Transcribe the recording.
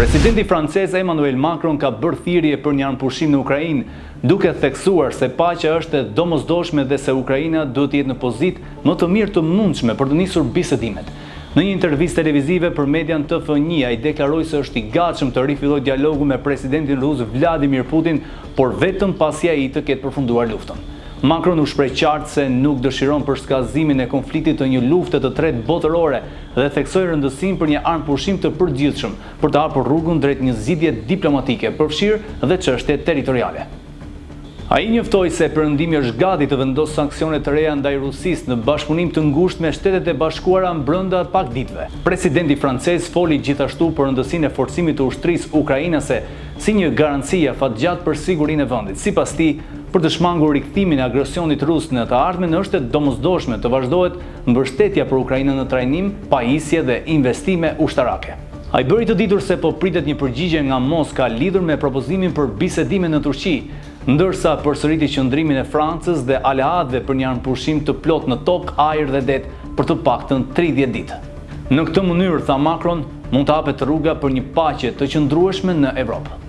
Presidenti francez Emmanuel Macron ka bërë thirrje për një armpushim në Ukrainë, duke theksuar se paqja është e domosdoshme dhe se Ukraina duhet të jetë në pozitë më të mirë të mundshme për të nisur bisedimet. Në një intervistë televizive për median TF1, ai deklaroi se është i gatshëm të rifillojë dialogu me presidentin rus Vladimir Putin, por vetëm pasi ai të ketë përfunduar luftën. Macron u shpreh qartë se nuk dëshiron përshkazimin e konfliktit të një lufte të tretë botërore dhe theksoi rëndësinë për një armpushim të përgjithshëm për të hapur rrugën drejt një zgjidhje diplomatike, përfshirë dhe çështje territoriale. Ai njoftoi se Perëndimi është gati të vendosë sanksione të reja ndaj Rusisë në bashkëpunim të ngushtë me Shtetet e Bashkuara brenda pak ditëve. Presidenti francez foli gjithashtu për rëndësinë e forcimit të ushtrisë ukrainase si një garanci afatgjatë për sigurinë e vendit. Sipas tij, për të shmangur rikthimin e agresionit rus në të ardhmen, është e domosdoshme të vazhdohet mbështetja për Ukrainën në trajnim, pajisje dhe investime ushtarake. Ai bëri të ditur se po pritet një përgjigje nga Moska lidhur me propozimin për bisedime në Turqi, ndërsa përsëriti qëndrimin e Francës dhe aleatëve për një armpushim të plot në tokë, ajër dhe det për të paktën 30 ditë. Në këtë mënyrë, tha Macron, mund të hapet rruga për një paqe të qëndrueshme në Evropë.